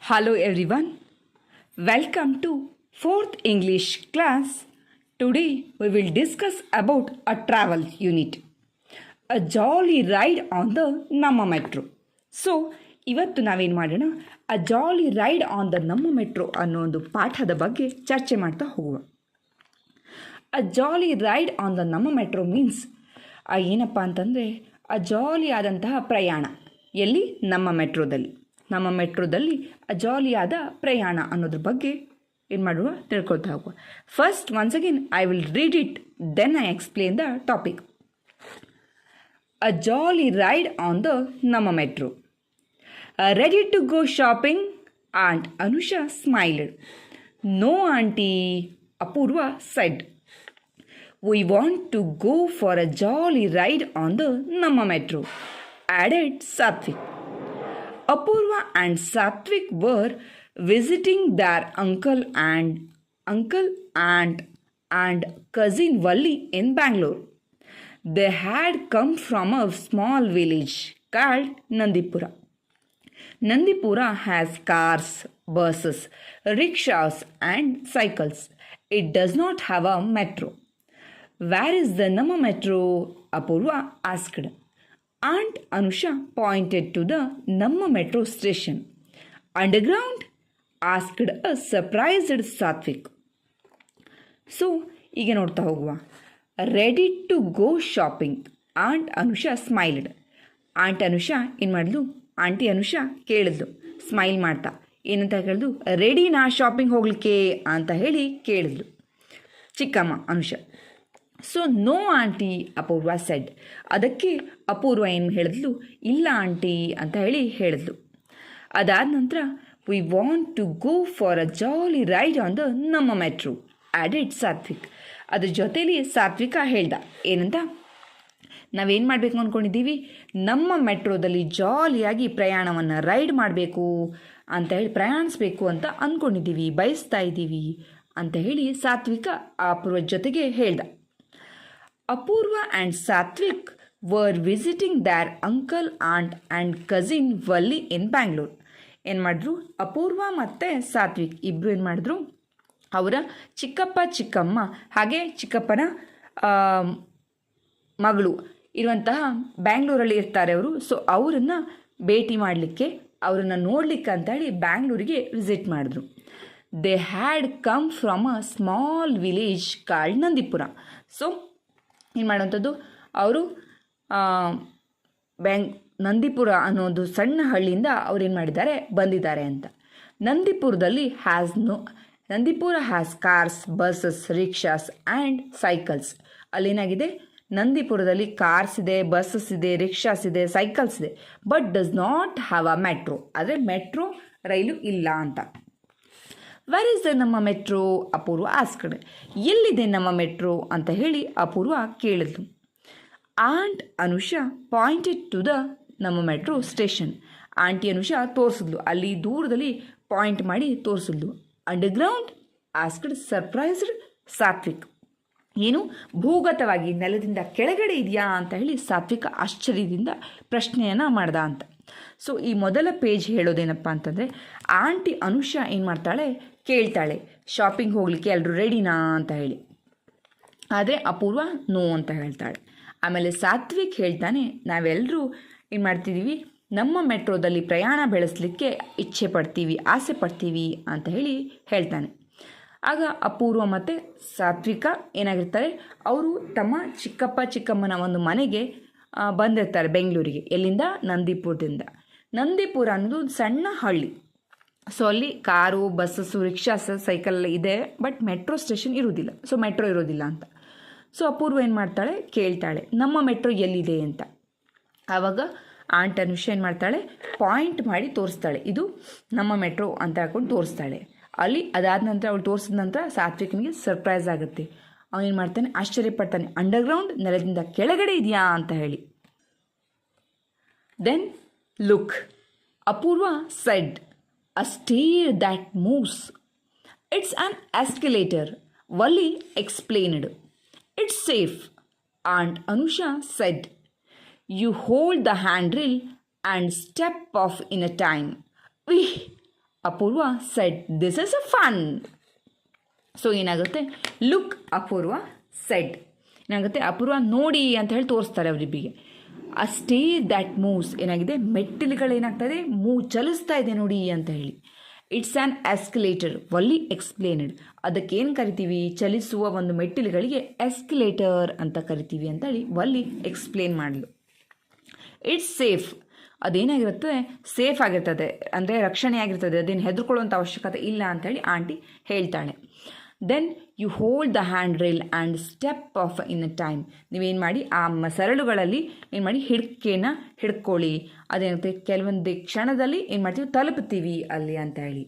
Hello everyone. Welcome to 4th English class. Today we will discuss about a travel unit. A jolly ride on the ನಮ್ಮ metro. So ಇವತ್ತು ನಾವೇನು ಮಾಡೋಣ, ಅ jolly ride on the Namma metro ಅನ್ನೋ ಒಂದು ಪಾಠದ ಬಗ್ಗೆ ಚರ್ಚೆ ಮಾಡ್ತಾ ಹೋಗುವ. ಅ jolly ride on the Namma metro means ಏನಪ್ಪ ಅಂತಂದರೆ ಅ ಜಾಲಿ ಆದಂತಹ ಪ್ರಯಾಣ. ಎಲ್ಲಿ? ನಮ್ಮ ಮೆಟ್ರೋದಲ್ಲಿ ಜಾಲಿಯಾದ ಪ್ರಯಾಣ ಅನ್ನೋದ್ರ ಬಗ್ಗೆ ಏನು ಮಾಡುವ, ತಿಳ್ಕೊಳ್ತಾ ಹೋಗುವ. First once again I will read it, then I explain the topic. A jolly ride on the Namma Metro. Ready to go shopping? Aunt Anusha smiled. No aunty, Apoorva said. We want to go for a jolly ride on the Namma Metro, added Satvik. Apurva and Satvik were visiting their uncle, aunt and cousin Valli in Bangalore. They had come from a small village called Nandipura. Nandipura has cars, buses, rickshaws and cycles. It does not have a metro. Where is the Namma Metro? Apurva asked. Aunt Anusha pointed to the Namma Metro station. Underground? Asked a surprised Satvik. So ಈಗ ನೋಡ್ತಾ ಹೋಗುವ. Ready to go shopping. Aunt Anusha smiled. Aunt Anusha ಏನು ಮಾಡಿದ್ಲು? Aunty Anusha ಕೇಳಿದ್ಲು smile ಮಾಡ್ತಾ. ಏನಂತ ಕೇಳಿದ್ಲು? ರೆಡಿನಾ ಶಾಪಿಂಗ್ ಹೋಗ್ಲಿಕ್ಕೆ ಅಂತ ಹೇಳಿ ಕೇಳಿದ್ಲು ಚಿಕ್ಕಮ್ಮ Anusha. So no aunty, Apoorva shed. ಅದಕ್ಕೆ ಅಪೂರ್ವ ಏನು ಹೇಳಿದ್ಲು? ಇಲ್ಲ ಆಂಟಿ ಅಂತ ಹೇಳಿದ್ಲು. ಅದಾದ ನಂತರ we want to go for a jolly ride on the Namma Metro, added Satvik. ಅದ್ರ ಜೊತೇಲಿ ಸಾತ್ವಿಕ ಹೇಳ್ದ ಏನಂತ, ನಾವೇನು ಮಾಡಬೇಕು ಅಂದ್ಕೊಂಡಿದ್ದೀವಿ, ನಮ್ಮ ಮೆಟ್ರೋದಲ್ಲಿ ಜಾಲಿಯಾಗಿ ಪ್ರಯಾಣವನ್ನು ರೈಡ್ ಮಾಡಬೇಕು ಅಂತ ಹೇಳಿ, ಪ್ರಯಾಣಿಸ್ಬೇಕು ಅಂತ ಅಂದ್ಕೊಂಡಿದ್ದೀವಿ, ಬಯಸ್ತಾ ಇದ್ದೀವಿ ಅಂತ ಹೇಳಿ ಸಾತ್ವಿಕ ಅಪೂರ್ವ ಜೊತೆಗೆ ಹೇಳ್ದ. Apoorva and Satvik were visiting their uncle, aunt and cousin Valli in Bangalore. ಏನು ಮಾಡಿದ್ರು? ಅಪೂರ್ವ ಮತ್ತು ಸಾತ್ವಿಕ್ ಇಬ್ಬರು ಏನು ಮಾಡಿದ್ರು, ಅವರ ಚಿಕ್ಕಪ್ಪ ಚಿಕ್ಕಮ್ಮ ಹಾಗೆ ಚಿಕ್ಕಪ್ಪನ ಮಗಳು ಇರುವಂತಹ ಬ್ಯಾಂಗ್ಳೂರಲ್ಲಿ ಇರ್ತಾರೆ ಅವರು. ಸೊ ಅವರನ್ನು ಭೇಟಿ ಮಾಡಲಿಕ್ಕೆ, ಅವರನ್ನು ನೋಡಲಿಕ್ಕೆ ಅಂತೇಳಿ ಬ್ಯಾಂಗ್ಳೂರಿಗೆ ವಿಸಿಟ್ ಮಾಡಿದ್ರು. They had come from a small village called Nandipura. So ಏನು ಮಾಡುವಂಥದ್ದು, ಅವರು ನಂದಿಪುರ ಅನ್ನೋದು ಸಣ್ಣ ಹಳ್ಳಿಯಿಂದ ಅವ್ರೇನು ಮಾಡಿದ್ದಾರೆ, ಬಂದಿದ್ದಾರೆ ಅಂತ. Nandipura has cars, buses, rickshaws and cycles. ಅಲ್ಲೇನಾಗಿದೆ, ನಂದಿಪುರದಲ್ಲಿ ಕಾರ್ಸ್ ಇದೆ, ಬಸ್ಸಸ್ ಇದೆ, ರಿಕ್ಷಾಸ್ ಇದೆ, ಸೈಕಲ್ಸ್ ಇದೆ. But does not have a metro. ಆದರೆ ಮೆಟ್ರೋ ರೈಲು ಇಲ್ಲ ಅಂತ. Where is the Namma Metro? Apoorva asked. ಎಲ್ಲಿದೆ ನಮ್ಮ ಮೆಟ್ರೋ ಅಂತ ಹೇಳಿ ಅಪೂರ್ವ ಕೇಳಿದ್ಲು. Aunt Anusha pointed to the Namma Metro station. Aunty Anusha ತೋರಿಸಿದ್ಲು, ಅಲ್ಲಿ ದೂರದಲ್ಲಿ ಪಾಯಿಂಟ್ ಮಾಡಿ ತೋರಿಸಿದ್ಲು. ಅಂಡರ್ಗ್ರೌಂಡ್? Asked surprised Satvik. ಏನು, ಭೂಗತವಾಗಿ ನೆಲದಿಂದ ಕೆಳಗಡೆ ಇದೆಯಾ ಅಂತ ಹೇಳಿ ಸಾತ್ವಿಕ ಆಶ್ಚರ್ಯದಿಂದ ಪ್ರಶ್ನೆಯನ್ನು ಮಾಡ್ದ ಅಂತ. ಸೊ ಈ ಮೊದಲ ಪೇಜ್ ಹೇಳೋದೇನಪ್ಪ ಅಂತಂದರೆ, ಆಂಟಿ ಅನುಷಾ ಏನು ಮಾಡ್ತಾಳೆ, ಕೇಳ್ತಾಳೆ ಶಾಪಿಂಗ್ ಹೋಗಲಿಕ್ಕೆ ಎಲ್ಲರೂ ರೆಡಿನಾ ಅಂತ ಹೇಳಿ. ಆದರೆ ಅಪೂರ್ವ ನೋ ಅಂತ ಹೇಳ್ತಾಳೆ. ಆಮೇಲೆ ಸಾತ್ವಿಕ್ ಹೇಳ್ತಾನೆ, ನಾವೆಲ್ಲರೂ ಏನು ಮಾಡ್ತಿದ್ದೀವಿ, ನಮ್ಮ ಮೆಟ್ರೋದಲ್ಲಿ ಪ್ರಯಾಣ ಬೆಳೆಸಲಿಕ್ಕೆ ಇಚ್ಛೆ ಪಡ್ತೀವಿ, ಆಸೆ ಪಡ್ತೀವಿ ಅಂತ ಹೇಳ್ತಾನೆ. ಆಗ ಅಪೂರ್ವ ಮತ್ತು ಸಾತ್ವಿಕ ಏನಾಗಿರ್ತಾರೆ, ಅವರು ತಮ್ಮ ಚಿಕ್ಕಪ್ಪ ಚಿಕ್ಕಮ್ಮನ ಒಂದು ಮನೆಗೆ ಬಂದಿರ್ತಾರೆ ಬೆಂಗಳೂರಿಗೆ. ಎಲ್ಲಿಂದ? ನಂದಿಪುರದಿಂದ. ನಂದಿಪುರ ಅನ್ನೋದು ಒಂದು ಸಣ್ಣ ಹಳ್ಳಿ. ಸೊ ಅಲ್ಲಿ ಕಾರು, ಬಸ್ಸಸ್ಸು, ರಿಕ್ಷಾಸ್, ಸೈಕಲ್ ಇದೆ, ಬಟ್ ಮೆಟ್ರೋ ಸ್ಟೇಷನ್ ಇರೋದಿಲ್ಲ. ಸೊ ಮೆಟ್ರೋ ಇರೋದಿಲ್ಲ ಅಂತ. ಸೊ ಅಪೂರ್ವ ಏನು ಮಾಡ್ತಾಳೆ, ಕೇಳ್ತಾಳೆ ನಮ್ಮ ಮೆಟ್ರೋ ಎಲ್ಲಿದೆ ಅಂತ. ಆವಾಗ ಆಂಟ್ ಅನುಷಾ ಏನು ಮಾಡ್ತಾಳೆ, ಪಾಯಿಂಟ್ ಮಾಡಿ ತೋರಿಸ್ತಾಳೆ, ಇದು ನಮ್ಮ ಮೆಟ್ರೋ ಅಂತ ಹಾಕೊಂಡು ತೋರಿಸ್ತಾಳೆ. ಅಲ್ಲಿ ಅದಾದ ನಂತರ ಅವಳು ತೋರಿಸಿದ ನಂತರ ಸಾತ್ವಿಕನಿಗೆ ಸರ್ಪ್ರೈಸ್ ಆಗುತ್ತೆ. ಅವನೇನು ಮಾಡ್ತಾನೆ, ಆಶ್ಚರ್ಯಪಡ್ತಾನೆ, ಅಂಡರ್ಗ್ರೌಂಡ್, ನೆಲದಿಂದ ಕೆಳಗಡೆ ಇದೆಯಾ ಅಂತ ಹೇಳಿ. Then look, Apoorva said, a stair that moves. It's an escalator, Valli explained. It's safe, Aunt Anusha said. You hold the handrail and step off in a time. We Apoorva shed this is a fun. So ಏನಾಗುತ್ತೆ, look Apoorva shed. ಏನಾಗುತ್ತೆ, ಅಪೂರ್ವ ನೋಡಿ ಅಂತ ಹೇಳಿ ತೋರಿಸ್ತಾರೆ ಅವರಿಬ್ಬರಿಗೆ. ಅ stair that moves, ಏನಾಗಿದೆ, ಮೆಟ್ಟಿಲುಗಳೇನಾಗ್ತದೆ, ಚಲಿಸ್ತಾ ಇದೆ ನೋಡಿ ಅಂತ ಹೇಳಿ. It's an escalator, Valli explained. ಅದಕ್ಕೇನು ಕರಿತೀವಿ, ಚಲಿಸುವ ಒಂದು ಮೆಟ್ಟಿಲುಗಳಿಗೆ ಎಸ್ಕಲೇಟರ್ ಅಂತ ಕರಿತೀವಿ ಅಂತ ಹೇಳಿ ವಲ್ಲಿ ಎಕ್ಸ್ಪ್ಲೇನ್ ಮಾಡಲು. ಇಟ್ಸ್ ಸೇಫ್, ಅದೇನಾಗಿರುತ್ತೆ, ಸೇಫ್ ಆಗಿರ್ತದೆ, ಅಂದರೆ ರಕ್ಷಣೆ ಆಗಿರ್ತದೆ, ಅದೇನು ಹೆದರ್ಕೊಳ್ಳುವಂಥ ಅವಶ್ಯಕತೆ ಇಲ್ಲ ಅಂಥೇಳಿ ಆಂಟಿ ಹೇಳ್ತಾಳೆ. Then you hold the hand rail and step off in a time. ನೀವೇನು ಮಾಡಿ ಆ ಸರಳುಗಳಲ್ಲಿ ಏನು ಮಾಡಿ ಹಿಡ್ಕೊಳ್ಳಿ, ಅದೇನಾಗುತ್ತೆ, ಕೆಲವೊಂದು ಕ್ಷಣದಲ್ಲಿ ಏನು ಮಾಡ್ತೀವಿ, ತಲುಪುತ್ತೀವಿ ಅಲ್ಲಿ ಅಂತ ಹೇಳಿ.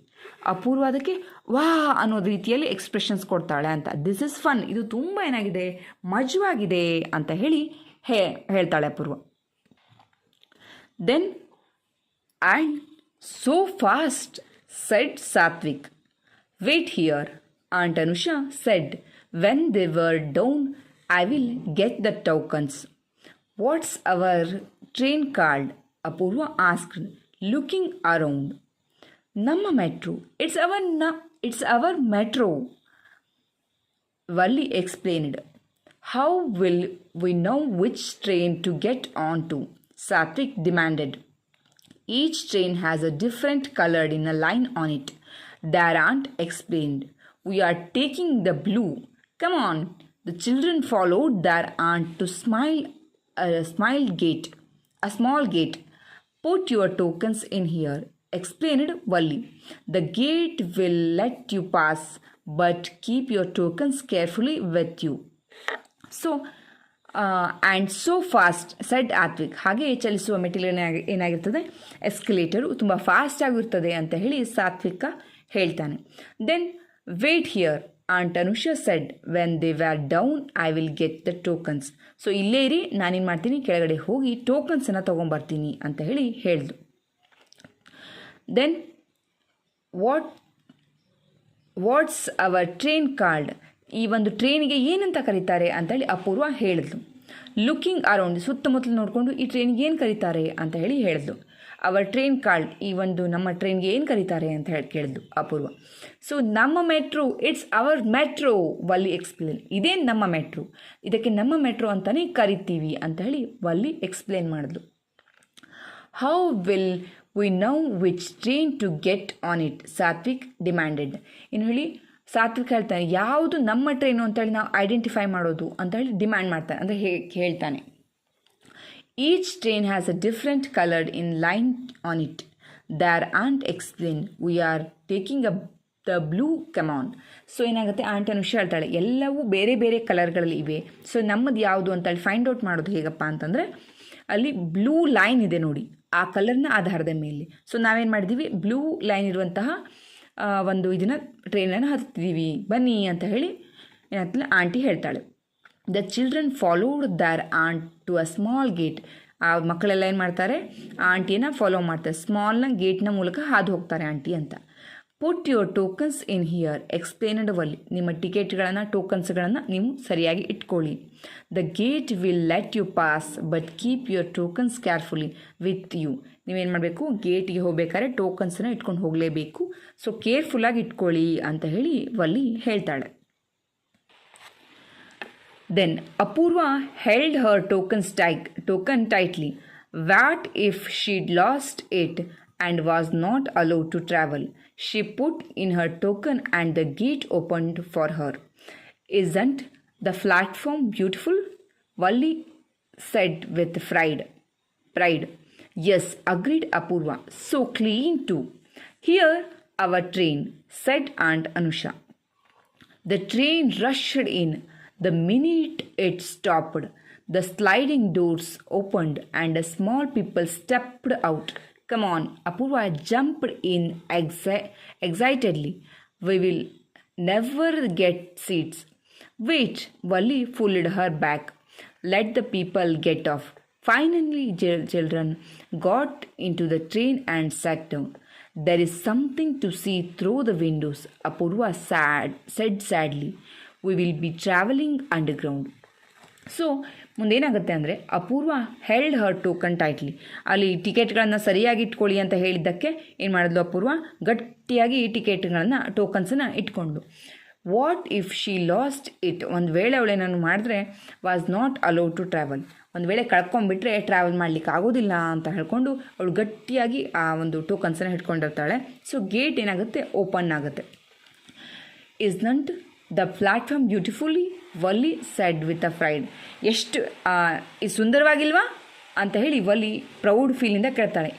ಅಪೂರ್ವ ಅದಕ್ಕೆ ವಾ ಅನ್ನೋ ರೀತಿಯಲ್ಲಿ ಎಕ್ಸ್ಪ್ರೆಷನ್ಸ್ ಕೊಡ್ತಾಳೆ ಅಂತ. ದಿಸ್ ಇಸ್ ಫನ್, ಇದು ತುಂಬ ಏನಾಗಿದೆ, ಮಜವಾಗಿದೆ ಅಂತ ಹೇಳಿ ಹೇಳ್ತಾಳೆ ಅಪೂರ್ವ. Then, and so fast, said Satvik. Wait here, Aunt Anusha said. When they were down, I will get the tokens. What's our train called? Apurva asked, looking around. Namma metro. It's our metro. Valli explained. How will we know which train to get onto? Satvik demanded. Each train has a different color in a line on it. Their aunt explained. We are taking the blue. Come on. The children followed their aunt to a small gate. Put your tokens in here, explained Valli. The gate will let you pass, but keep your tokens carefully with you. So, and so fast said Satvik. ಹಾಗೆ ಚಲಿಸುವ ಮೆಟ್ಟಿಲು ಏನಾಗಿರ್ತದೆ, ಎಸ್ಕಲೇಟರು ತುಂಬ fast ಆಗಿರ್ತದೆ ಅಂತ ಹೇಳಿ ಸಾತ್ವಿಕ ಹೇಳ್ತಾನೆ. Then wait here, aunt Anusha said. When they were down I will get the tokens. So ಇಲ್ಲೇ ಇರಿ, ನಾನೇನು ಮಾಡ್ತೀನಿ, ಕೆಳಗಡೆ ಹೋಗಿ ಟೋಕನ್ಸನ್ನು ತೊಗೊಂಬರ್ತೀನಿ ಅಂತ ಹೇಳಿ ಹೇಳಿದ್ರು. Then what's our train card, ಈ ಒಂದು ಟ್ರೈನಿಗೆ ಏನಂತ ಕರೀತಾರೆ ಅಂತೇಳಿ ಅಪೂರ್ವ ಹೇಳಿದ್ಲು. ಲುಕಿಂಗ್ ಅರೌಂಡ್, ಸುತ್ತಮುತ್ತಲು ನೋಡಿಕೊಂಡು ಈ ಟ್ರೈನ್ಗೆ ಏನು ಕರೀತಾರೆ ಅಂತ ಹೇಳಿ ಹೇಳಿದ್ಲು. ಅವರ್ ಟ್ರೈನ್ ಕಾರ್ಡ್, ಈ ಒಂದು ನಮ್ಮ ಟ್ರೈನ್ಗೆ ಏನು ಕರೀತಾರೆ ಅಂತ ಹೇಳಿ ಕೇಳಿದ್ಲು ಅಪೂರ್ವ. ಸೊ ನಮ್ಮ metro, it's hour metro, Valli explain. ಇದೇ ನಮ್ಮ ಮೆಟ್ರೋ, ಇದಕ್ಕೆ ನಮ್ಮ ಮೆಟ್ರೋ ಅಂತಲೇ ಕರಿತೀವಿ ಅಂತ ಹೇಳಿ ವಲ್ಲಿ ಎಕ್ಸ್ಪ್ಲೇನ್ ಮಾಡಿದ್ಲು. How will we know which train to get on it, Satvik demanded. ಇನ್ನು ಹೇಳಿ ಸಾತ್ವಿಕ್ ಹೇಳ್ತಾನೆ, ಯಾವುದು ನಮ್ಮ ಟ್ರೈನು ಅಂತೇಳಿ ನಾವು ಐಡೆಂಟಿಫೈ ಮಾಡೋದು ಅಂತ ಹೇಳಿ ಡಿಮ್ಯಾಂಡ್ ಮಾಡ್ತಾನೆ, ಅಂದರೆ ಹೇಳ್ತಾನೆ. Each train has a different coloured in line on it. There aunt explain. We are taking the blue come on. So ಏನಾಗುತ್ತೆ, ಆಂಟ್ ಅನುಷಾ ಹೇಳ್ತಾಳೆ, ಎಲ್ಲವೂ ಬೇರೆ ಬೇರೆ ಕಲರ್ಗಳಲ್ಲಿ ಇವೆ, ಸೊ ನಮ್ಮದು ಯಾವುದು ಅಂತೇಳಿ ಫೈಂಡ್ ಔಟ್ ಮಾಡೋದು ಹೇಗಪ್ಪ ಅಂತಂದರೆ, ಅಲ್ಲಿ ಬ್ಲೂ ಲೈನ್ ಇದೆ ನೋಡಿ, ಆ ಕಲರ್ನ ಆಧಾರದ ಮೇಲೆ. ಸೊ ನಾವೇನು ಮಾಡಿದ್ದೀವಿ, ಬ್ಲೂ ಲೈನ್ ಇರುವಂತಹ ಒಂದು ಇದನ್ನು ಟ್ರೈನನ್ನು ಹತ್ತಿದ್ದೀವಿ, ಬನ್ನಿ ಅಂತ ಹೇಳಿ ಏನಾಗ್ತದೆ ಆಂಟಿ ಹೇಳ್ತಾಳೆ. The children followed their aunt to a small gate. ಆ ಮಕ್ಕಳೆಲ್ಲ ಏನು ಮಾಡ್ತಾರೆ, ಆ ಆಂಟಿಯನ್ನು ಫಾಲೋ ಮಾಡ್ತಾರೆ, ಸ್ಮಾಲ್ನ ಗೇಟ್ನ ಮೂಲಕ ಹಾದು ಹೋಗ್ತಾರೆ ಆಂಟಿ ಅಂತ. Put your tokens in here, explained Valli. ನಿಮ್ಮ ಟಿಕೆಟ್ಗಳನ್ನು, ಟೋಕನ್ಸ್ಗಳನ್ನು ನೀವು ಸರಿಯಾಗಿ ಇಟ್ಕೊಳ್ಳಿ. The gate will let you pass, but keep your tokens carefully with you. ನೀವೇನು ಮಾಡಬೇಕು, ಗೇಟಿಗೆ ಹೋಗ್ಬೇಕಾದ್ರೆ ಟೋಕನ್ಸನ್ನು ಇಟ್ಕೊಂಡು ಹೋಗಲೇಬೇಕು, ಸೊ ಕೇರ್ಫುಲ್ಲಾಗಿ ಇಟ್ಕೊಳ್ಳಿ ಅಂತ ಹೇಳಿ ವಲ್ಲಿ ಹೇಳ್ತಾಳೆ. Then Apoorva held her token tightly. What if she'd lost it and was not allowed to travel? She put in her token and the gate opened for her. Isn't the platform beautiful? Valli said with pride. Yes, agreed Apurva. So clean too. Here our train, said Aunt Anusha. The train rushed in. The minute it stopped, the sliding doors opened and small people stepped out. Come on, Apurva jumped in excitedly. We will never get seats. Wait, Valli pulled her back. Let the people get off. Finally, children got into the train and sat down. There is something to see through the windows, Apurva said sadly. We will be traveling underground. So ಮುಂದೇನಾಗುತ್ತೆ ಅಂದರೆ Apoorva held her token tightly. ಅಲ್ಲಿ ಟಿಕೆಟ್ಗಳನ್ನು ಸರಿಯಾಗಿ ಇಟ್ಕೊಳ್ಳಿ ಅಂತ ಹೇಳಿದ್ದಕ್ಕೆ ಏನು ಮಾಡಿದ್ಲು ಅಪೂರ್ವ, ಗಟ್ಟಿಯಾಗಿ ಈ ಟಿಕೆಟ್ಗಳನ್ನು ಟೋಕನ್ಸನ್ನು ಇಟ್ಕೊಂಡು. What if she lost it, ಒಂದು ವೇಳೆ ಅವಳೇನನ್ನು ಮಾಡಿದ್ರೆ was not allowed to travel, ಒಂದು ವೇಳೆ ಕಳ್ಕೊಂಡ್ಬಿಟ್ರೆ ಟ್ರಾವೆಲ್ ಮಾಡಲಿಕ್ಕೆ ಆಗೋದಿಲ್ಲ ಅಂತ ಹೇಳ್ಕೊಂಡು ಅವಳು ಗಟ್ಟಿಯಾಗಿ ಆ ಒಂದು ಟೋಕನ್ಸನ್ನು ಹಿಡ್ಕೊಂಡಿರ್ತಾಳೆ. ಸೊ ಗೇಟ್ ಏನಾಗುತ್ತೆ, ಓಪನ್ ಆಗುತ್ತೆ. Isn't the platform beautifully, Valli said with a pride. ಎಷ್ಟು ಇದು ಸುಂದರವಾಗಿಲ್ವಾ ಅಂತ ಹೇಳಿ ವಲ್ಲಿ ಪ್ರೌಡ್ ಫೀಲಿಂದ ಕೇಳ್ತಾಳೆ.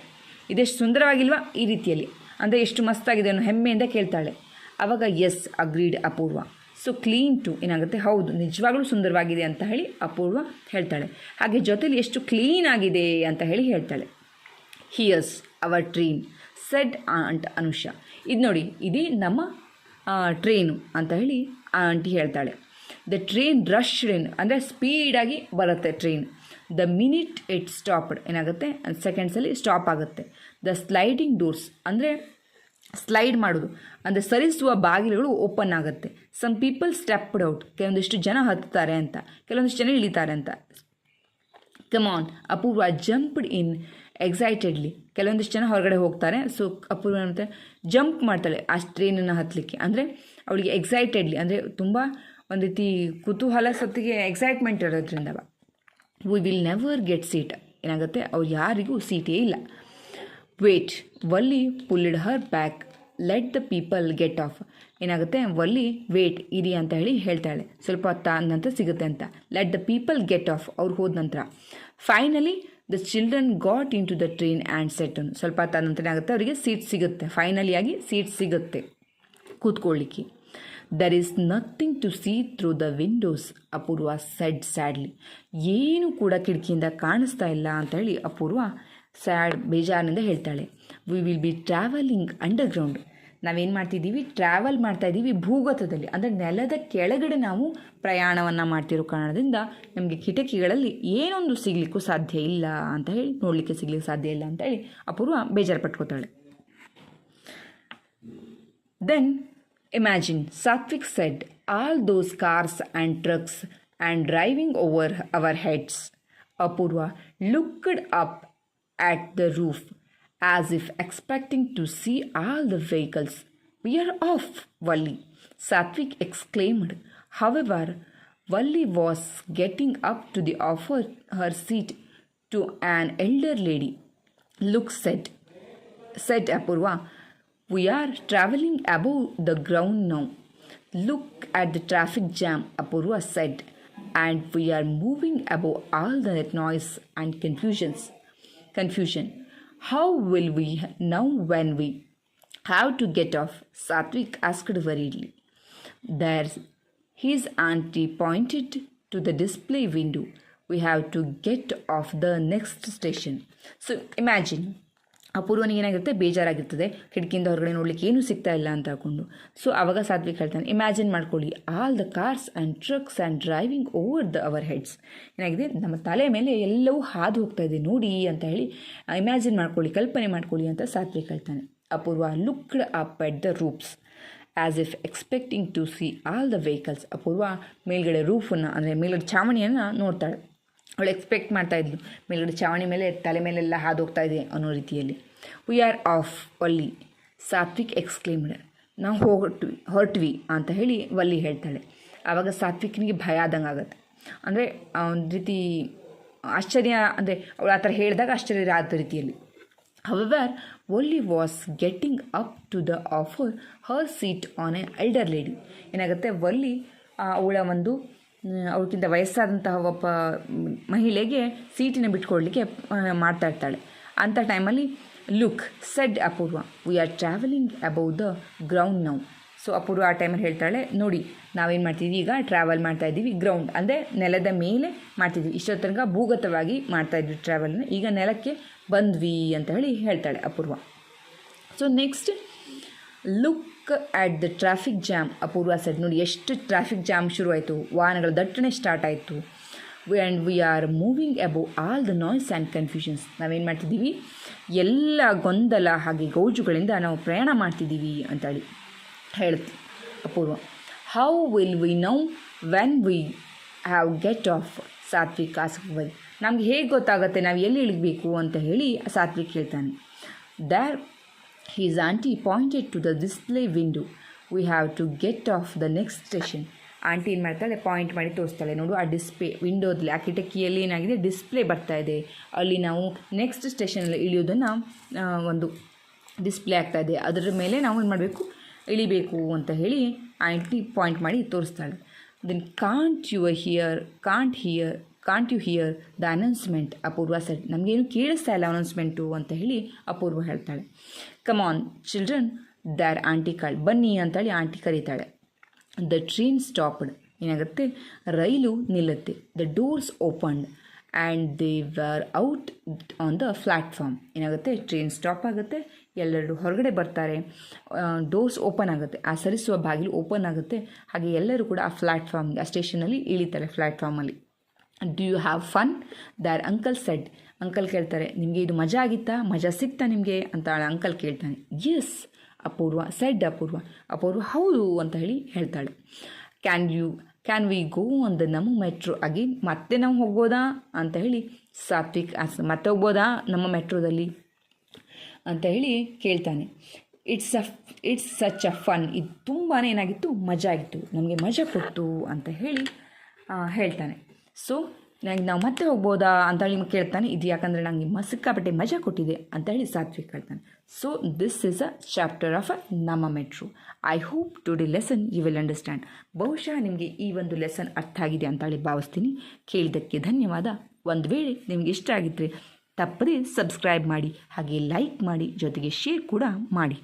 ಇದೆಷ್ಟು ಸುಂದರವಾಗಿಲ್ವಾ, ಈ ರೀತಿಯಲ್ಲಿ ಅಂದರೆ ಎಷ್ಟು ಮಸ್ತಾಗಿದೆ ಅನ್ನೋ ಹೆಮ್ಮೆಯಿಂದ ಕೇಳ್ತಾಳೆ. ಆವಾಗ yes agreed Apoorva. So clean too ಏನಾಗುತ್ತೆ, ಹೌದು ನಿಜವಾಗ್ಲೂ ಸುಂದರವಾಗಿದೆ ಅಂತ ಹೇಳಿ ಅಪೂರ್ವ ಹೇಳ್ತಾಳೆ. ಹಾಗೆ ಜೊತೆಲಿ ಎಷ್ಟು ಕ್ಲೀನ್ ಆಗಿದೆ ಅಂತ ಹೇಳಿ ಹೇಳ್ತಾಳೆ. Here's our train said aunt Anusha. ಇದು ನೋಡಿ, ಇದೇ ನಮ್ಮ ಟ್ರೈನು ಅಂತ ಹೇಳಿ ಆಂಟಿ ಹೇಳ್ತಾಳೆ. ದ ಟ್ರೈನ್ ರಶ್ಡ್ ಇನ್ ಅಂದರೆ ಸ್ಪೀಡಾಗಿ ಬರುತ್ತೆ train. The minute it stopped ಏನಾಗುತ್ತೆ, ಸೆಕೆಂಡ್ಸಲ್ಲಿ ಸ್ಟಾಪ್ ಆಗುತ್ತೆ. ದ ಸ್ಲೈಡಿಂಗ್ ಡೋರ್ಸ್ ಅಂದರೆ ಸ್ಲೈಡ್ ಮಾಡೋದು ಅಂದರೆ ಸರಿಸುವ ಬಾಗಿಲುಗಳು ಓಪನ್ ಆಗುತ್ತೆ. ಸಮ್ ಪೀಪಲ್ ಸ್ಟೆಪ್ಡ್ ಔಟ್, ಕೆಲವೊಂದಿಷ್ಟು ಜನ ಹತ್ತಾರೆ ಅಂತ, ಕೆಲವೊಂದಿಷ್ಟು ಜನ ಇಳಿತಾರೆ ಅಂತ. ಕಮಾನ್ ಅಪೂರ್ವ ಜಂಪ್ಡ್ ಇನ್ ಎಕ್ಸೈಟೆಡ್ಲಿ, ಕೆಲವೊಂದಿಷ್ಟು ಜನ ಹೊರಗಡೆ ಹೋಗ್ತಾರೆ. ಸೊ ಅಪೂರ್ವ ಮತ್ತೆ ಜಂಪ್ ಮಾಡ್ತಾಳೆ ಆ ಟ್ರೈನನ್ನು ಹತ್ತಲಿಕ್ಕೆ, ಅಂದರೆ ಅವಳಿಗೆ ಎಕ್ಸೈಟೆಡ್ಲಿ ಅಂದರೆ ತುಂಬ ಒಂದು ರೀತಿ ಕುತೂಹಲ, ಸತ್ತಿಗೆ ಎಕ್ಸೈಟ್ಮೆಂಟ್ ಇರೋದ್ರಿಂದ. We will never get seat, ಏನಾಗುತ್ತೆ ಅವ್ರು ಯಾರಿಗೂ ಸೀಟೇ ಇಲ್ಲ. Wait Valli pulled her back, let the people get off. ಏನಾಗುತ್ತೆ, ವಲ್ಲಿ ವೇಟ್ ಇರಿ ಅಂತ ಹೇಳಿ ಹೇಳ್ತಾಳೆ, ಸ್ವಲ್ಪ ಹೊತ್ತ ನಂತರ ಸಿಗುತ್ತೆ ಅಂತ. Let the people get off, ಅವ್ರು ಹೋದ ನಂತರ. Finally the children got in to the train and set. ಸ್ವಲ್ಪ ಹೊತ್ತ ನಂತರ ಏನಾಗುತ್ತೆ, ಅವರಿಗೆ ಸೀಟ್ ಸಿಗುತ್ತೆ, ಫೈನಲಿಯಾಗಿ ಸೀಟ್ ಸಿಗುತ್ತೆ ಕೂತ್ಕೊಳ್ಳಿಕ್ಕೆ. There is nothing to see through the windows, Apoorva said sadly. ಏನು ಕೂಡ ಕಿಟಕಿಯಿಂದ ಕಾಣಿಸ್ತಾ ಇಲ್ಲ ಅಂತ ಹೇಳಿ ಅಪೂರ್ವ ಸ್ಯಾಡ್ ಬೇಜಾರಿನಿಂದ ಹೇಳ್ತಾಳೆ. We will be travelling underground, ನಾವೇನು ಮಾಡ್ತಿದ್ದೀವಿ, ಟ್ರಾವೆಲ್ ಮಾಡ್ತಾಯಿದ್ದೀವಿ ಭೂಗತದಲ್ಲಿ, ಅಂದರೆ ನೆಲದ ಕೆಳಗಡೆ ನಾವು ಪ್ರಯಾಣವನ್ನು ಮಾಡ್ತಿರೋ ಕಾರಣದಿಂದ ನಮಗೆ ಕಿಟಕಿಗಳಲ್ಲಿ ಏನೊಂದು ಸಿಗಲಿಕ್ಕೂ ಸಾಧ್ಯ ಇಲ್ಲ ಅಂತ ಹೇಳಿ, ನೋಡಲಿಕ್ಕೆ ಸಿಗಲಿಕ್ಕೆ ಸಾಧ್ಯ ಇಲ್ಲ ಅಂತ ಹೇಳಿ ಅಪೂರ್ವ ಬೇಜಾರು ಪಟ್ಕೋತಾಳೆ. Then imagine Satvik said, all those cars and trucks and driving over our heads. Apoorva looked up at the roof as if expecting to see all the vehicles. We are off, Valli, Satvik exclaimed. However, Valli was getting up to offer her seat to an elder lady. Look, said Apurva, we are traveling above the ground now. Look at the traffic jam, Apurva said, and we are moving above all the noise and confusion. How will we know when we have to get off? Satvik asked worriedly. There, his auntie pointed to the display window. We have to get off the next station. So imagine, ಅಪೂರ್ವನಿಗೆ ಏನಾಗಿರುತ್ತೆ, ಬೇಜಾರಾಗಿರ್ತದೆ, ಕಿಟಕಿಯಿಂದ ಹೊರಗಡೆ ನೋಡ್ಲಿಕ್ಕೆ ಏನೂ ಸಿಗ್ತಾ ಇಲ್ಲ ಅಂತ ಹಾಕೊಂಡು. So ಆವಾಗ ಸಾತ್ವಿಕ್ ಹೇಳ್ತಾನೆ, ಇಮ್ಯಾಜಿನ್ ಮಾಡ್ಕೊಳ್ಳಿ, all the cars and trucks and driving over our heads. ಏನಾಗಿದೆ, ನಮ್ಮ ತಲೆ ಮೇಲೆ ಎಲ್ಲವೂ ಹಾದು ಹೋಗ್ತಾ ಇದೆ ನೋಡಿ ಅಂತ ಹೇಳಿ ಇಮ್ಯಾಜಿನ್ ಮಾಡ್ಕೊಳ್ಳಿ, ಕಲ್ಪನೆ ಮಾಡ್ಕೊಳ್ಳಿ ಅಂತ ಸಾತ್ವಿಕ್ ಹೇಳ್ತಾನೆ. Apoorva looked up at the roofs as if expecting to see all the vehicles. Apoorva ಮೇಲ್ಗಡೆ ರೂಫನ್ನು ಅಂದರೆ ಮೇಲ್ಗಡೆ ಚಾವಣಿಯನ್ನು ನೋಡ್ತಾಳೆ. ಅವಳು ಎಕ್ಸ್ಪೆಕ್ಟ್ ಮಾಡ್ತಾಯಿದ್ಲು, ಮೇಲ್ಗಡೆ ಚಾವಣಿ ಮೇಲೆ ತಲೆ ಮೇಲೆಲ್ಲ ಹಾದು ಹೋಗ್ತಾ ಇದೆ ಅನ್ನೋ ರೀತಿಯಲ್ಲಿ. We are off Valli, Satvik exclaimed. ನಾವು ಹೊರಟ್ವಿ ಅಂತ ಹೇಳಿ ವಲ್ಲಿ ಹೇಳ್ತಾಳೆ. ಆವಾಗ ಸಾತ್ವಿಕ್ನಿಗೆ ಭಯ ಆದಂಗೆ ಆಗುತ್ತೆ, ಅಂದರೆ ಒಂದು ರೀತಿ ಆಶ್ಚರ್ಯ, ಅಂದರೆ ಅವಳು ಆ ಥರ ಹೇಳಿದಾಗ ಆಶ್ಚರ್ಯ ಆದ ರೀತಿಯಲ್ಲಿ. However Valli was getting up to the offer her seat on a elder lady. ಏನಾಗುತ್ತೆ, ವಲ್ಲಿ ಅವಳ ಒಂದು ಅವಳಿಗಿಂತ ವಯಸ್ಸಾದಂತಹ ಒಬ್ಬ ಮಹಿಳೆಗೆ ಸೀಟಿನ ಬಿಟ್ಕೊಡ್ಲಿಕ್ಕೆ ಮಾಡ್ತಾ ಇರ್ತಾಳೆ. ಅಂಥ ಟೈಮಲ್ಲಿ look said Apoorva, we are travelling above the ground now. So Apoorva ಆ ಟೈಮಲ್ಲಿ ಹೇಳ್ತಾಳೆ, ನೋಡಿ ನಾವೇನು ಮಾಡ್ತಿದ್ವಿ, ಈಗ ಟ್ರಾವೆಲ್ ಮಾಡ್ತಾಯಿದ್ದೀವಿ ಗ್ರೌಂಡ್ ಅಂದರೆ ನೆಲದ ಮೇಲೆ ಮಾಡ್ತಿದ್ವಿ, ಇಷ್ಟೊತ್ತು ತನಕ ಭೂಗತವಾಗಿ ಮಾಡ್ತಾಯಿದ್ವಿ ಟ್ರಾವೆಲ್ನ, ಈಗ ನೆಲಕ್ಕೆ ಬಂದ್ವಿ ಅಂತ ಹೇಳಿ ಹೇಳ್ತಾಳೆ Apoorva. So next look at the traffic jam, Apoorva said, ನೋಡಿ ಎಷ್ಟು ಟ್ರಾಫಿಕ್ ಜಾಮ್ ಶುರುವಾಯಿತು, ವಾಹನಗಳ ದಟ್ಟಣೆ ಸ್ಟಾರ್ಟ್ ಆಯಿತು. And we are moving above all the noise and confusions. ನಾವೇನು ಮಾಡ್ತಿದ್ದೀವಿ, ಎಲ್ಲ ಗೊಂದಲ ಹಾಗೆ ಗೌಜುಗಳಿಂದ ನಾವು ಪ್ರಯಾಣ ಮಾಡ್ತಿದ್ದೀವಿ ಅಂತೇಳಿ ಹೇಳ್ತೀವಿ Apoorva. How will we know when we have get off, Satvik ask why. ನಮ್ಗೆ ಹೇಗೆ ಗೊತ್ತಾಗುತ್ತೆ ನಾವು ಎಲ್ಲಿ ಇಳಿಬೇಕು ಅಂತ ಹೇಳಿ ಸಾತ್ವಿಕ್ ಹೇಳ್ತಾನೆ. There he's aunty pointed to the display window. We have to get off the next station. Aunty ಏನು ಮಾಡ್ತಾಳೆ, ಪಾಯಿಂಟ್ ಮಾಡಿ ತೋರಿಸ್ತಾಳೆ. ನೋಡು ಆ ಡಿಸ್ಪ್ಲೇ ವಿಂಡೋದಲ್ಲಿ ಆ ಕಿಟಕಿಯಲ್ಲಿ ಏನಾಗಿದೆ, ಡಿಸ್ಪ್ಲೇ ಬರ್ತಾ ಇದೆ. ಅಲ್ಲಿ ನಾವು ನೆಕ್ಸ್ಟ್ ಸ್ಟೇಷನಲ್ಲಿ ಇಳಿಯೋದನ್ನು ಒಂದು ಡಿಸ್ಪ್ಲೇ ಆಗ್ತಾಯಿದೆ, ಅದರ ಮೇಲೆ ನಾವು ಏನು ಮಾಡಬೇಕು, ಇಳಿಬೇಕು ಅಂತ ಹೇಳಿ ಆಂಟಿ ಪಾಯಿಂಟ್ ಮಾಡಿ ತೋರಿಸ್ತಾಳೆ. Then can't you hear the announcement, Apoorva said. ನಮಗೇನು ಕೇಳಿಸ್ತಾ ಇಲ್ಲ ಅನೌನ್ಸ್ಮೆಂಟು ಅಂತ ಹೇಳಿ ಅಪೂರ್ವ ಹೇಳ್ತಾಳೆ. Come on children, their aunty call, ಬನ್ನಿ ಅಂತೇಳಿ ಆಂಟಿ ಕರೀತಾಳೆ. ದ ಟ್ರೈನ್ ಸ್ಟಾಪ್ಡ್, ಏನಾಗುತ್ತೆ, ರೈಲು ನಿಲ್ಲುತ್ತೆ. The doors opened and they were out on the platform. ಏನಾಗುತ್ತೆ, ಟ್ರೈನ್ ಸ್ಟಾಪ್ ಆಗುತ್ತೆ, ಎಲ್ಲರೂ ಹೊರಗಡೆ ಬರ್ತಾರೆ, ಡೋರ್ಸ್ ಓಪನ್ ಆಗುತ್ತೆ, ಆ ಸರಿಸುವ ಬಾಗಿಲು ಓಪನ್ ಆಗುತ್ತೆ, ಹಾಗೆ ಎಲ್ಲರೂ ಕೂಡ ಆ ಪ್ಲ್ಯಾಟ್ಫಾರ್ಮ್, ಆ ಸ್ಟೇಷನಲ್ಲಿ ಇಳಿತಾರೆ ಪ್ಲ್ಯಾಟ್ಫಾರ್ಮಲ್ಲಿ. Do you have fun, their uncle said. Uncle ಕೇಳ್ತಾರೆ, ನಿಮಗೆ ಇದು ಮಜಾ ಆಗಿತ್ತಾ, ಮಜಾ ಸಿಕ್ತಾ ನಿಮಗೆ ಅಂತ ಅಂಕಲ್ ಕೇಳ್ತಾನೆ. ಎಸ್ ಅಪೂರ್ವ ಸೆಡ್. ಅಪೂರ್ವ ಹೌದು ಅಂತ ಹೇಳಿ ಹೇಳ್ತಾಳೆ. Can we go on the Namma metro again, ಮತ್ತೆ ನಾವು ಹೋಗ್ಬೋದಾ ಅಂತ ಹೇಳಿ ಸಾತ್ವಿಕ್ ಮತ್ತೆ ಹೋಗ್ಬೋದಾ ನಮ್ಮ ಮೆಟ್ರೋದಲ್ಲಿ ಅಂತ ಹೇಳಿ ಕೇಳ್ತಾನೆ. ಇಟ್ಸ್ ಸಚ್ ಅ ಫನ್, ಇದು ತುಂಬಾ ಏನಾಗಿತ್ತು, ಮಜಾ ಆಗಿತ್ತು, ನಮಗೆ ಮಜಾ ಕೊಟ್ಟು ಅಂತ ಹೇಳಿ ಹೇಳ್ತಾನೆ. ಸೊ ನಾವು ಮತ್ತೆ ಹೋಗ್ಬೋದಾ ಅಂತ ಹೇಳಿ ಕೇಳ್ತಾನೆ. ಇದು ಯಾಕಂದರೆ ನನಗೆ ಸಿಕ್ಕಾಪಟ್ಟೆ ಮಜಾ ಕೊಟ್ಟಿದೆ ಅಂತ ಹೇಳಿ ಸಾತ್ವಿಕ್ ಹೇಳ್ತಾನೆ. So this is a chapter of Namma Metro. I hope today lesson you will understand. ಬಹುಶಃ ನಿಮಗೆ ಈ ಒಂದು ಲೆಸನ್ ಅರ್ಥ ಆಗಿದೆ ಅಂತ ಹೇಳಿ ಭಾವಿಸ್ತೀನಿ. ಕೇಳಿದ್ದಕ್ಕೆ ಧನ್ಯವಾದ. ಒಂದು ವೇಳೆ ನಿಮಗೆ ಇಷ್ಟ ಆಗಿದ್ದರೆ ತಪ್ಪದೇ ಸಬ್ಸ್ಕ್ರೈಬ್ ಮಾಡಿ, ಹಾಗೆ ಲೈಕ್ ಮಾಡಿ, ಜೊತೆಗೆ ಶೇರ್ ಕೂಡ ಮಾಡಿ.